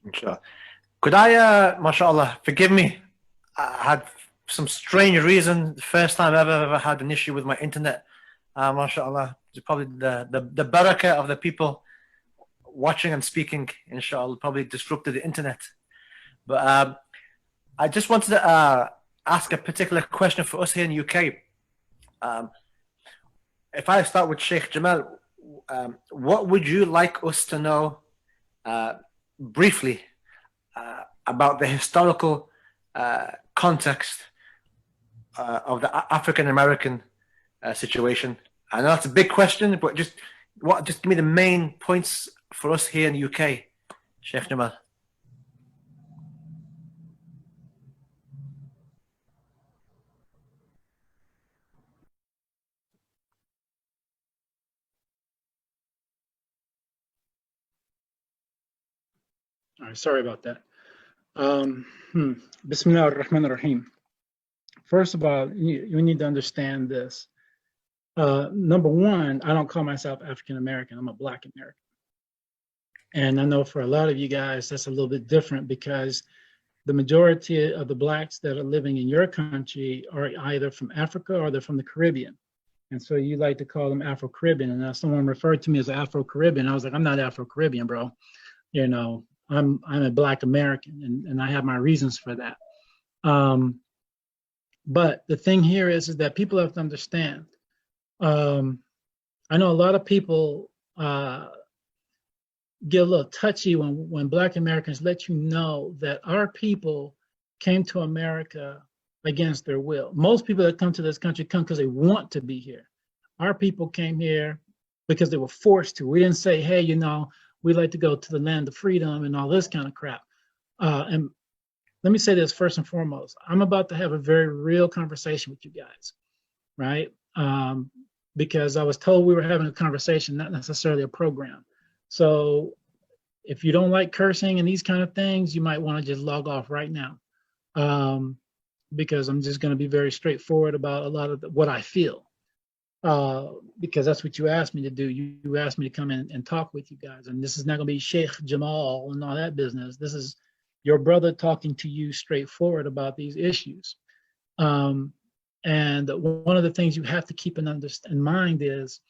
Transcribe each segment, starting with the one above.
Inshallah. Could I, mashallah, forgive me? I had some strange reason. The first time I've ever had an issue with my internet. Mashallah. It's probably the barakah of the people watching and speaking, inshallah, probably disrupted the internet. But I just wanted to ask a particular question for us here in the UK. Um, if I start with Sheikh Jamal, what would you like us to know uh, briefly about the historical context of the African American situation? I know that's a big question, but just give me the main points for us here in the UK, Sheikh Jamal. All right, sorry about that. Bismillah ar-Rahman ar-Rahim. First of all, you need to understand this. Number one, I don't call myself African American. I'm a Black American. And I know for a lot of you guys, that's a little bit different because the majority of the Blacks that are living in your country are either from Africa or they're from the Caribbean. And so you like to call them Afro-Caribbean. And now someone referred to me as Afro-Caribbean. I was like, I'm not Afro-Caribbean, bro. You know, I'm a Black American, and I have my reasons for that. But the thing here is that people have to understand. I know a lot of people get a little touchy when Black Americans let you know that our people came to America against their will. Most people that come to this country come because they want to be here. Our people came here because they were forced to. We didn't say, hey, you know, we'd like to go to the land of freedom and all this kind of crap. And let me say this first and foremost. I'm about to have a very real conversation with you guys, right? Because I was told we were having a conversation, not necessarily a program. So if you don't like cursing and these kind of things, you might want to just log off right now. Because I'm just going to be very straightforward about a lot of what I feel. Because that's what you asked me to do. You asked me to come in and talk with you guys. And this is not going to be Sheikh Jamal and all that business. This is your brother talking to you straightforward about these issues. And one of the things you have to keep in mind is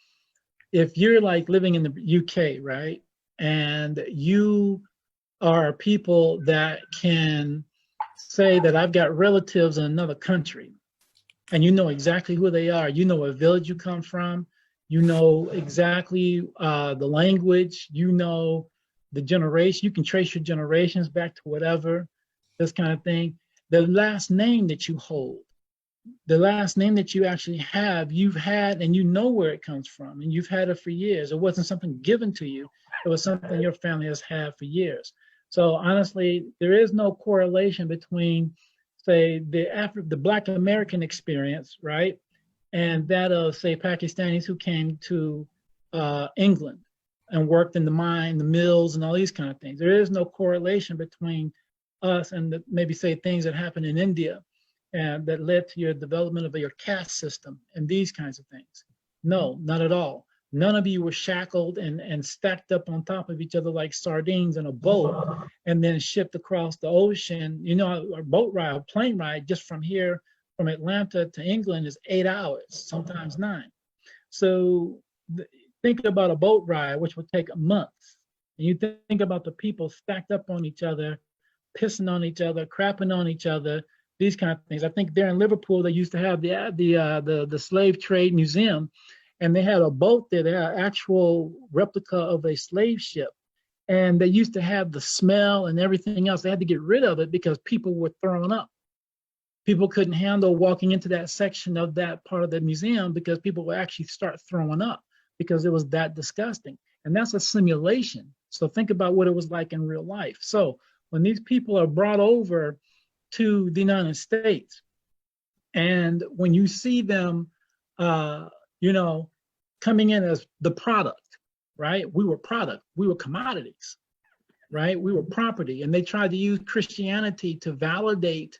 if you're like living in the UK, right? And you are people that can say that I've got relatives in another country, and you know exactly who they are. You know what village you come from. You know exactly the language. You know the generation. You can trace your generations back to whatever, this kind of thing. The last name that you hold, the last name that you actually have, you've had, and you know where it comes from, and you've had it for years. It wasn't something given to you. It was something your family has had for years. So honestly, there is no correlation between, say, the Black American experience, right, and that of, say, Pakistanis who came to England and worked in the mine, the mills, and all these kind of things. There is no correlation between us and maybe, say, things that happened in India and that led to your development of your caste system and these kinds of things. No, not at all. None of you were shackled and stacked up on top of each other like sardines in a boat and then shipped across the ocean. You know, a boat ride, a plane ride just from here, from Atlanta to England is 8 hours, sometimes 9. So think about a boat ride, which would take months. And you think about the people stacked up on each other, pissing on each other, crapping on each other, these kind of things. I think there in Liverpool, they used to have the slave trade museum, and they had a boat there. They had an actual replica of a slave ship. And they used to have the smell and everything else. They had to get rid of it because people were throwing up. People couldn't handle walking into that section of that part of the museum because people would actually start throwing up because it was that disgusting. And that's a simulation. So think about what it was like in real life. So when these people are brought over to the United States, and when you see them, you know, coming in as the product, right? We were product, we were commodities, right? We were property. And they tried to use Christianity to validate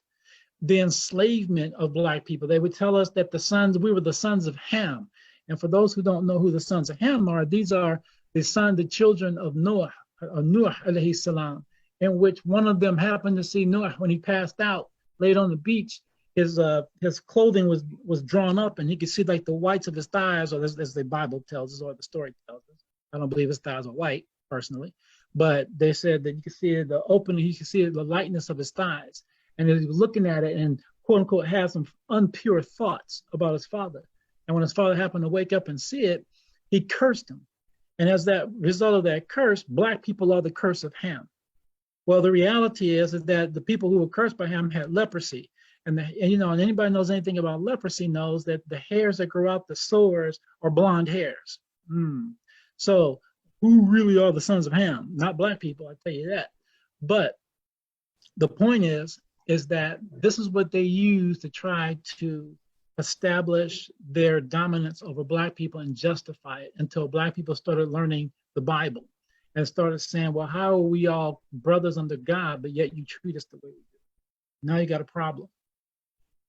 the enslavement of Black people. They would tell us that we were the sons of Ham. And for those who don't know who the sons of Ham are, these are the children of Noah alayhi salam, in which one of them happened to see Noah when he passed out, laid on the beach. His clothing was drawn up, and he could see like the whites of his thighs, or as the Bible tells us, or the story tells us. I don't believe his thighs are white personally, but they said that you could see the opening, you could see the lightness of his thighs, and he was looking at it and quote unquote had some unpure thoughts about his father. And when his father happened to wake up and see it, he cursed him. And as that result of that curse, black people are the curse of Ham. Well, the reality is that the people who were cursed by Ham had leprosy. And anybody knows anything about leprosy knows that the hairs that grow out the sores are blonde hairs. So who really are the sons of Ham? Not black people, I tell you that. But the point is that this is what they use to try to establish their dominance over black people and justify it, until black people started learning the Bible and started saying, well, how are we all brothers under God, but yet you treat us the way we do? Now you got a problem.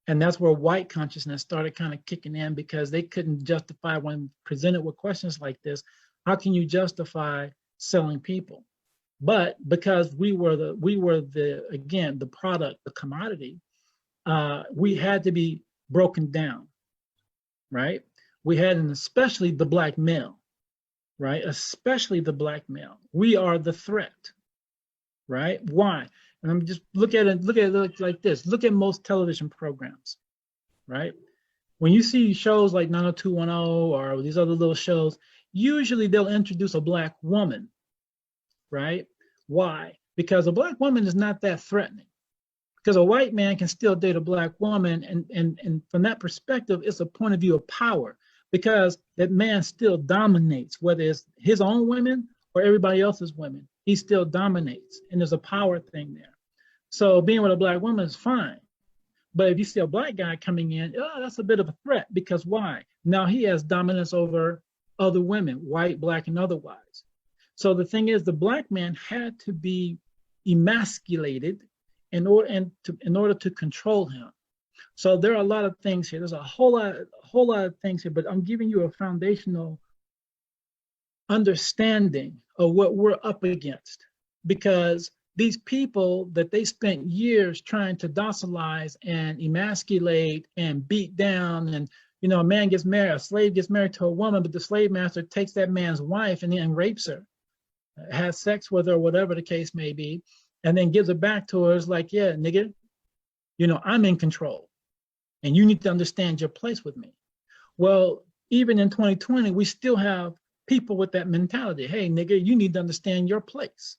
And that's where white consciousness started kind of kicking in, because they couldn't justify, when presented with questions like this, how can you justify selling people? But because we were the product, the commodity, we had to be broken down, right? We had, and especially the black male, right? Especially the black male. We are the threat, right? Why? And I'm just look at it like this. Look at most television programs, right? When you see shows like 90210 or these other little shows, usually they'll introduce a black woman, right? Why? Because a black woman is not that threatening. Because a white man can still date a black woman, and from that perspective, it's a point of view of power, because that man still dominates, whether it's his own women or everybody else's women. He still dominates, and there's a power thing there. So being with a black woman is fine. But if you see a black guy coming in, that's a bit of a threat, because why? Now he has dominance over other women, white, black, and otherwise. So the thing is, the black man had to be emasculated in order to control him. So there are a lot of things here. There's a whole lot of things here, but I'm giving you a foundational understanding of what we're up against, because these people that they spent years trying to docilize and emasculate and beat down, and a man gets married, a slave gets married to a woman, but the slave master takes that man's wife and then rapes her, has sex with her, whatever the case may be, and then gives it back to her. It's like, yeah, nigga, I'm in control, and you need to understand your place with me. Well, even in 2020, we still have people with that mentality. Hey, nigga, you need to understand your place.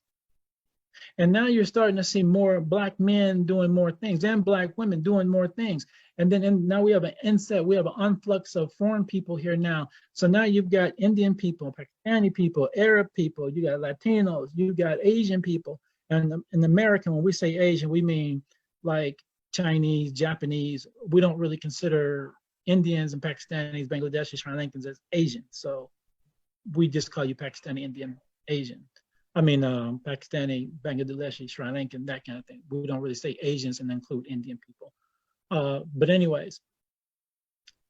And now you're starting to see more black men doing more things and black women doing more things. And then now we have an inset, we have an influx of foreign people here now. So now you've got Indian people, Pakistani people, Arab people, you got Latinos, you got Asian people. And in American, when we say Asian, we mean like Chinese, Japanese. We don't really consider Indians and Pakistanis, Bangladeshis, Sri Lankans as Asian. So we just call you Pakistani, Indian, Asian. Pakistani, Bangladeshi, Sri Lankan, that kind of thing. We don't really say Asians and include Indian people. But anyways,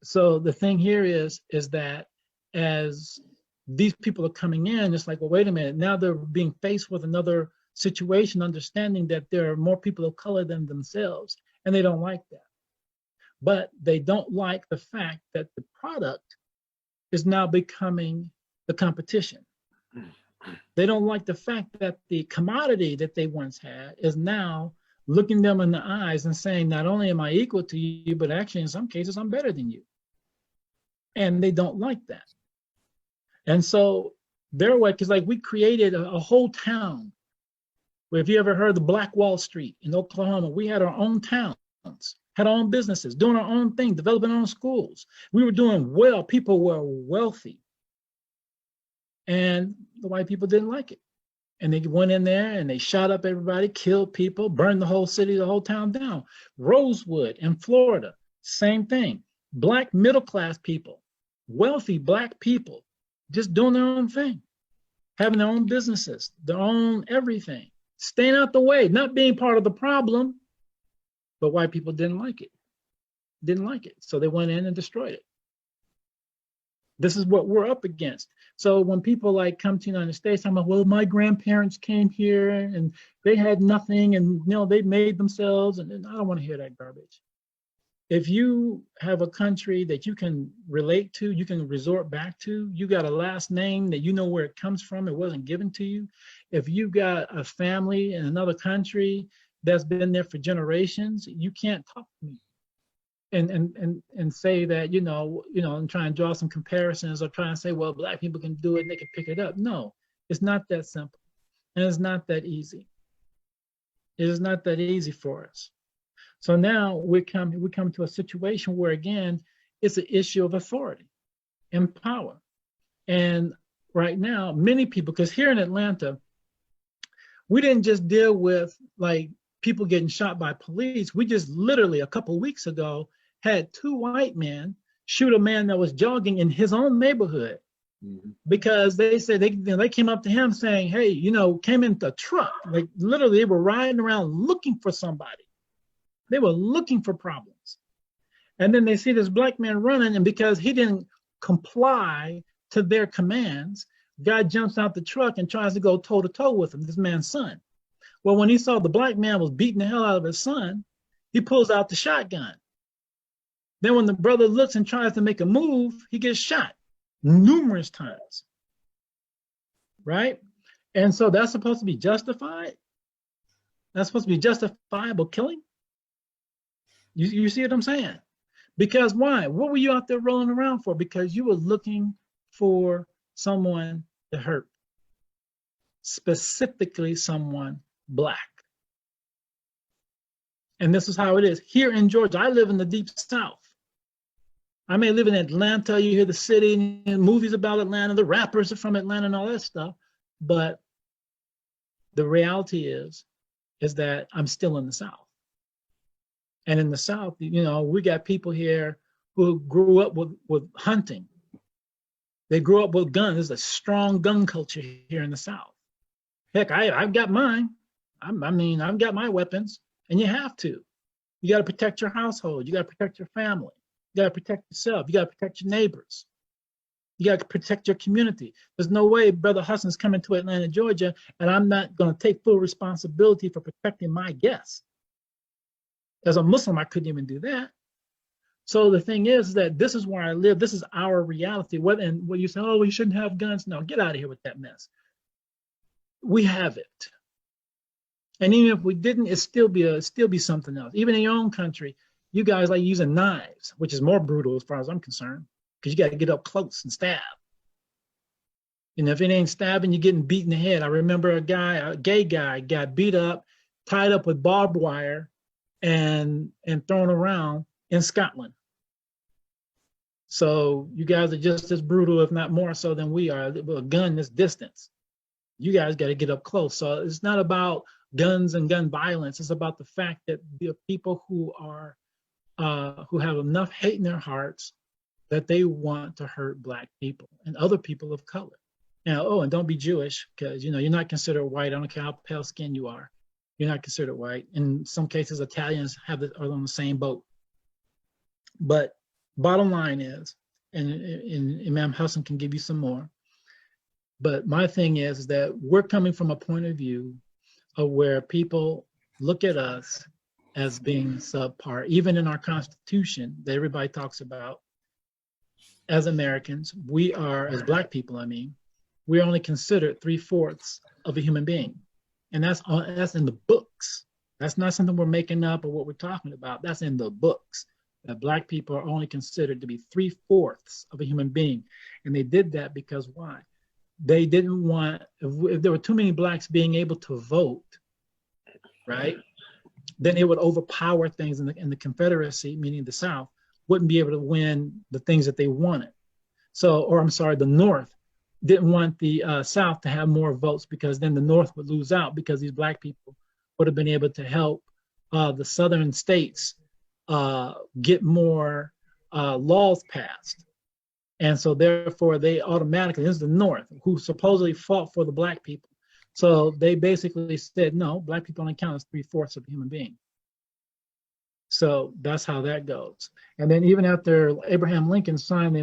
so the thing here is that as these people are coming in, it's like, well, wait a minute. Now they're being faced with another situation, understanding that there are more people of color than themselves, and they don't like that. But they don't like the fact that the product is now becoming the competition. They don't like the fact that the commodity that they once had is now looking them in the eyes and saying, not only am I equal to you, but actually in some cases I'm better than you. And they don't like that. And so their way, because like we created a whole town. If you ever heard the Black Wall Street in Oklahoma, we had our own towns, had our own businesses, doing our own thing, developing our own schools. We were doing well. People were wealthy. And the white people didn't like it. And they went in there and they shot up everybody, killed people, burned the whole city, the whole town down. Rosewood in Florida, same thing. Black middle-class people, wealthy black people, just doing their own thing, having their own businesses, their own everything, staying out the way, not being part of the problem. But white people didn't like it. So they went in and destroyed it. This is what we're up against. So when people like come to the United States, I'm like, well, my grandparents came here and they had nothing, and they made themselves, and I don't want to hear that garbage. If you have a country that you can relate to, you can resort back to, you got a last name that you know where it comes from, it wasn't given to you. If you've got a family in another country that's been there for generations, you can't talk to me and say that, and try and draw some comparisons or try and say, well, Black people can do it and they can pick it up. No, it's not that simple. And it's not that easy. It is not that easy for us. So now we come to a situation where, again, it's an issue of authority and power. And right now, many people, because here in Atlanta, we didn't just deal with like people getting shot by police. We just literally a couple of weeks ago had 2 white men shoot a man that was jogging in his own neighborhood, because they said they came up to him saying, hey, came in the truck. Like literally they were riding around looking for somebody. They were looking for problems. And then they see this Black man running, and because he didn't comply to their commands, guy jumps out the truck and tries to go toe to toe with him, this man's son. Well, when he saw the Black man was beating the hell out of his son, he pulls out the shotgun. Then when the brother looks and tries to make a move, he gets shot numerous times, right? And so that's supposed to be justified? That's supposed to be justifiable killing? You see what I'm saying? Because why? What were you out there rolling around for? Because you were looking for someone to hurt, specifically someone Black. And this is how it is. Here in Georgia, I live in the deep South. I may live in Atlanta, you hear the city and movies about Atlanta, the rappers are from Atlanta and all that stuff. But the reality is that I'm still in the South. And in the South, we got people here who grew up with hunting. They grew up with guns. There's a strong gun culture here in the South. Heck, I've got mine. I've got my weapons, and you have to. You got to protect your household. You got to protect your family. You got to protect yourself. You got to protect your neighbors. You got to protect your community. There's no way Brother Hasan's coming to Atlanta, Georgia, and I'm not going to take full responsibility for protecting my guests. As a Muslim, I couldn't even do that. So the thing is that this is where I live. This is our reality. And when you say, oh, we shouldn't have guns, no, get out of here with that mess. We have it. And even if we didn't, it'd still be something else. Even in your own country, you guys like using knives, which is more brutal as far as I'm concerned, because you got to get up close and stab. If it ain't stabbing, you're getting beat in the head. I remember a gay guy got beat up, tied up with barbed wire, and thrown around in Scotland. So you guys are just as brutal, if not more so than we are. With a gun this distance, you guys got to get up close. So it's not about guns and gun violence. It's about the fact that there are people who have enough hate in their hearts that they want to hurt Black people and other people of color. And don't be Jewish, because you're not considered white. I don't care how pale skin you are. You're not considered white. In some cases, Italians are on the same boat. But bottom line is, and Imam Hasan can give you some more, but my thing is that we're coming from a point of view of where people look at us as being subpar. Even in our Constitution that everybody talks about, as Americans, we are, as Black people, we're only considered 3/4 of a human being. And that's in the books. That's not something we're making up or what we're talking about. That's in the books, that Black people are only considered to be 3/4 of a human being. And they did that because why? They didn't want, if there were too many Blacks being able to vote, right, then it would overpower things in the Confederacy, meaning the South, wouldn't be able to win the things that they wanted. The North didn't want the South to have more votes, because then the North would lose out, because these Black people would have been able to help the Southern states get more laws passed. And so therefore they automatically, this is the North, who supposedly fought for the Black people. So they basically said, no, Black people only count as 3/4 of a human being. So that's how that goes. And then even after Abraham Lincoln signed the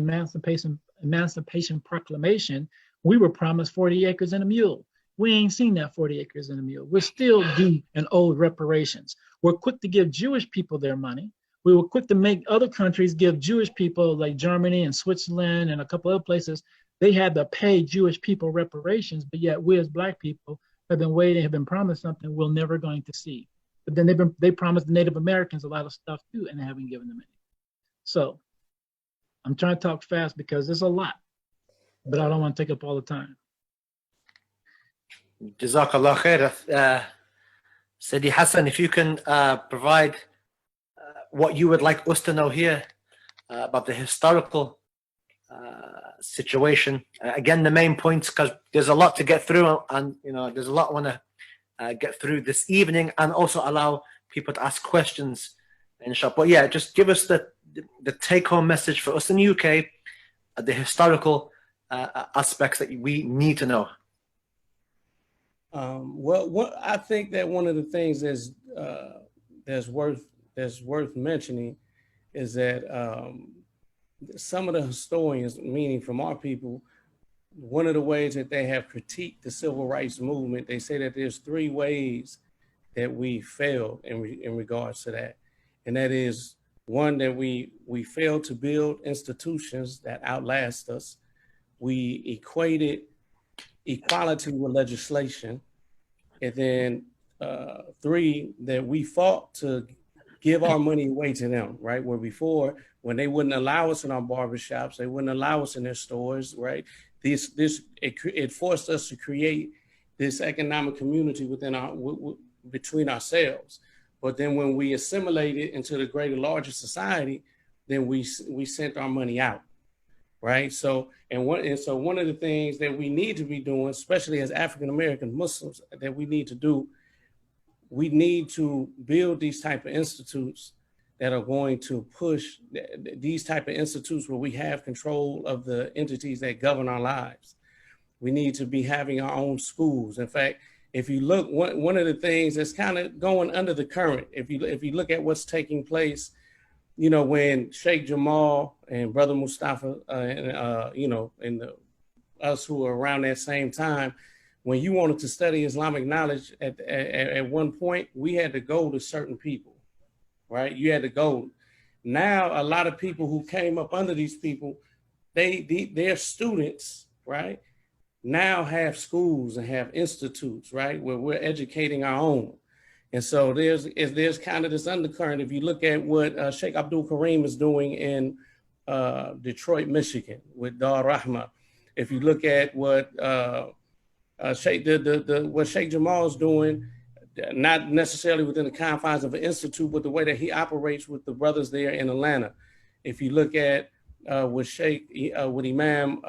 Emancipation Proclamation, we were promised 40 acres and a mule. We ain't seen that 40 acres and a mule. We're still due an old reparations. We're quick to give Jewish people their money. We were quick to make other countries give Jewish people, like Germany and Switzerland and a couple other places, they had to pay Jewish people reparations, but yet we as Black people have been waiting, have been promised something we're never going to see. But then they promised the Native Americans a lot of stuff too, and they haven't given them any. So I'm trying to talk fast because there's a lot, but I don't want to take up all the time. Jazakallah khair. Sidi Hasan, if you can provide what you would like us to know here about the historical situation. Again, the main points, because there's a lot to get through, and there's a lot I want to get through this evening, and also allow people to ask questions, inshallah. But yeah, just give us the take-home message for us in the UK, the historical aspects that we need to know. Well, I think that one of the things that's worth mentioning is that some of the historians, meaning from our people, one of the ways that they have critiqued the civil rights movement, they say that there's 3 ways that we failed in regards to that. And that is, one, that we failed to build institutions that outlast us. We equated equality with legislation. And then 3, that we fought to give our money away to them, right? Where before, when they wouldn't allow us in our barbershops, they wouldn't allow us in their stores, right? It forced us to create this economic community between ourselves. But then when we assimilated into the greater, larger society, then we sent our money out, right? So one of the things that we need to be doing, especially as African-American Muslims, that we need to do, we need to build these type of institutes that are going to push these type of institutes where we have control of the entities that govern our lives. We need to be having our own schools. In fact, if you look, one of the things that's kind of going under the current, if you look at what's taking place, when Sheikh Jamal and Brother Mustafa, and us who are around that same time, when you wanted to study Islamic knowledge at one point, we had to go to certain people, right? You had to go. Now, a lot of people who came up under these people, their students, right, now have schools and have institutes, right, where we're educating our own. And so there's kind of this undercurrent. If you look at what Sheikh Abdul Kareem is doing in Detroit, Michigan, with Dar Rahma, if you look at what what Sheikh Jamal is doing, not necessarily within the confines of an institute, but the way that he operates with the brothers there in Atlanta. If you look at what Imam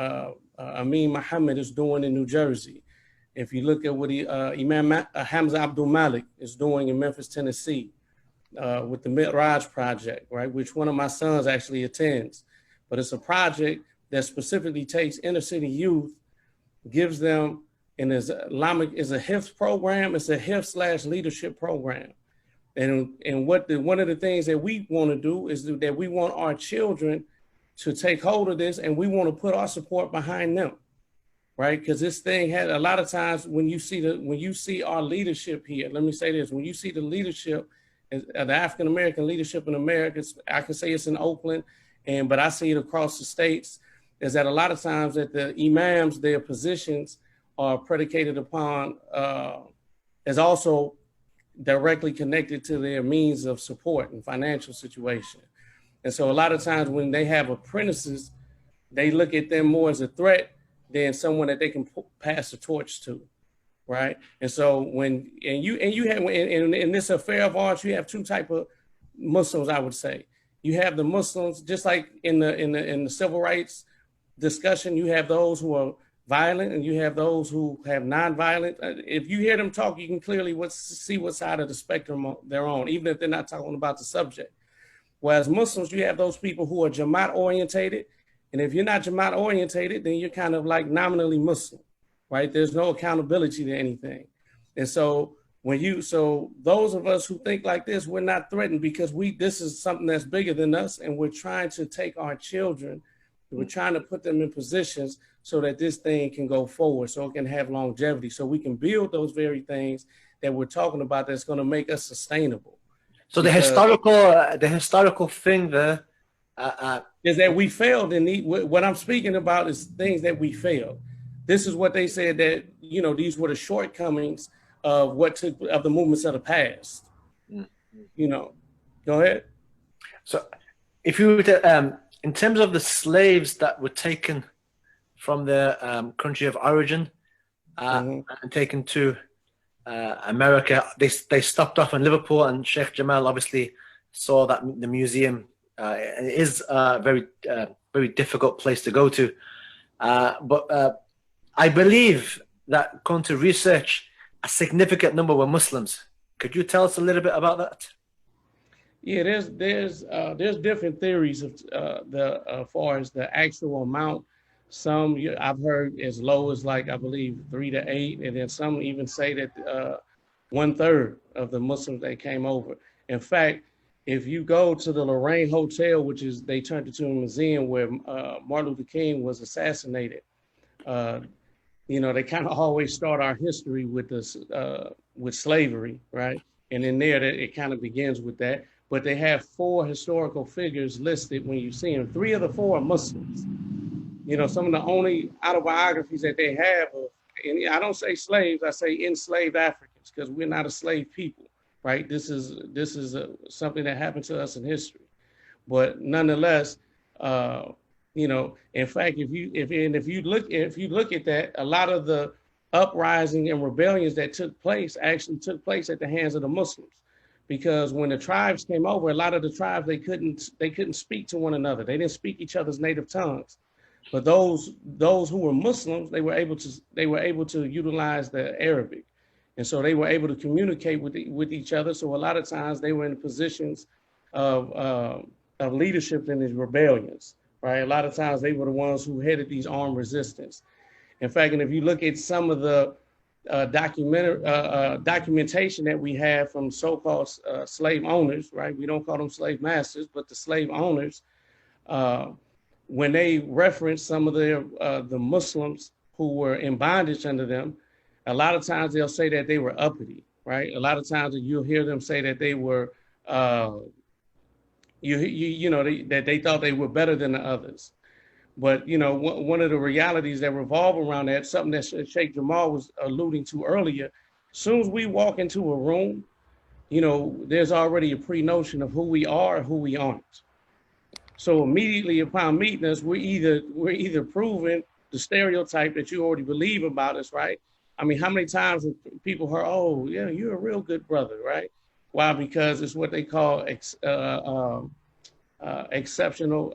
Amin Muhammad is doing in New Jersey. If you look at what Imam Hamza Abdul Malik is doing in Memphis, Tennessee, with the Mi'raj Project, right, which one of my sons actually attends. But it's a project that specifically takes inner city youth, gives them, and is a HIFS program. It's a HIFS/leadership program. And one of the things that we want to do is that we want our children to take hold of this, and we want to put our support behind them, right? Because this thing had a lot of times when you see our leadership here, let me say this, when you see the leadership, the African-American leadership in America, I can say it's in Oakland, but I see it across the states, is that a lot of times that the Imams, their positions are predicated upon, as also directly connected to their means of support and financial situation. And so a lot of times when they have apprentices, they look at them more as a threat than someone that they can pass the torch to, right? And so in this affair of ours, you have 2 types of Muslims, I would say. You have the Muslims, just like in the civil rights discussion, you have those who are violent and you have those who have non-violent. If you hear them talk, you can clearly see what side of the spectrum they're on, even if they're not talking about the subject. Whereas Muslims, you have those people who are Jamaat orientated. And if you're not Jamaat orientated, then you're kind of like nominally Muslim, right? There's no accountability to anything. And so those of us who think like this, we're not threatened because this is something that's bigger than us. And we're trying to take our children We're trying to put them in positions so that this thing can go forward, so it can have longevity, so we can build those very things that we're talking about that's going to make us sustainable. So Because the historical thing there is that we failed in what I'm speaking about is things that we failed. This is what they said, that, you know, these were the shortcomings of of the movements of the past. You know, go ahead. So if you were to, in terms of the slaves that were taken from their country of origin and taken to America, they stopped off in Liverpool, and Sheikh Jamal obviously saw that the museum is a very difficult place to go to. But I believe that, according to research, a significant number were Muslims. Could you tell us a little bit about that? Yeah, there's different theories of as far as the actual amount. Some I've heard as low as, like, I believe 3 to 8, and then some even say that 1/3 of the Muslims that came over. In fact, if you go to the Lorraine Hotel, which is, they turned into a museum where Martin Luther King was assassinated, you know, they kind of always start our history with this with slavery, right? And in there, it kind of begins with that. But they have 4 historical figures listed when you see them. 3 of the 4 are Muslims. You know, some of the only autobiographies that they have and I don't say slaves, I say enslaved Africans, because we're not a slave people, right? This is something that happened to us in history. But nonetheless, you know, in fact, if you look at that, a lot of the uprising and rebellions that took place actually took place at the hands of the Muslims, because when the tribes came over, a lot of the tribes, they couldn't speak to one another. They didn't speak each other's native tongues. But those who were Muslims, they were able to utilize the Arabic, and so they were able to communicate with each other. So a lot of times they were in positions of leadership in these rebellions, right? A lot of times they were the ones who headed these armed resistance. In fact, and if you look at some of the documentation that we have from so-called slave owners, right? We don't call them slave masters, but the slave owners. When they reference some of the Muslims who were in bondage under them, a lot of times they'll say that they were uppity, right? A lot of times you'll hear them say that they were, that they thought they were better than the others. But, you know, one of the realities that revolve around that, something that Sheikh Jamal was alluding to earlier, as soon as we walk into a room, you know, there's already a pre-notion of who we are or who we aren't. So immediately upon meeting us, we're either proving the stereotype that you already believe about us, right? I mean, how many times have people heard, "Oh, yeah, you're a real good brother," right? Why? Because it's what they call exceptional.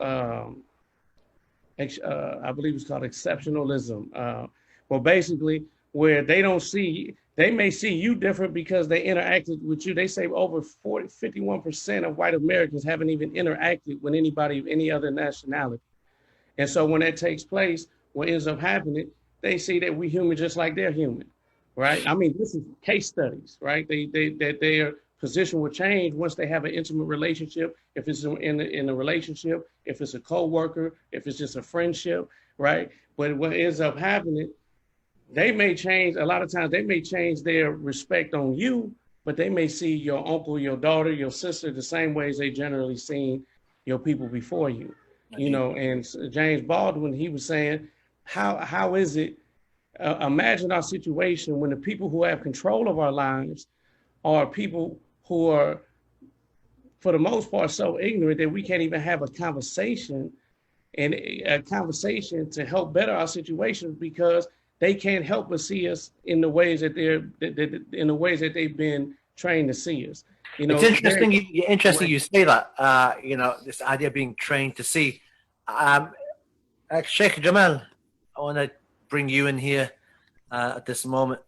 I believe it's called exceptionalism. Well, basically, where they may see you different because they interacted with you. They say over 51% of white Americans haven't even interacted with anybody of any other nationality. And so when that takes place, what ends up happening, they see that we're human just like they're human, right? I mean, this is case studies, right? Their position will change once they have an intimate relationship. If it's in a relationship, if it's a co-worker, if it's just a friendship, right? But what ends up happening, they may change, a lot of times they may change their respect on you, but they may see your uncle, your daughter, your sister the same way as they generally seen your people before you. You know, and James Baldwin, he was saying, how is it, imagine our situation when the people who have control of our lives are people who are, for the most part, so ignorant that we can't even have a conversation to help better our situations, because they can't help but see us in the ways that they've been trained to see us. You know, it's interesting. You say that. You know, this idea of being trained to see. Sheikh Jamal, I want to bring you in here at this moment.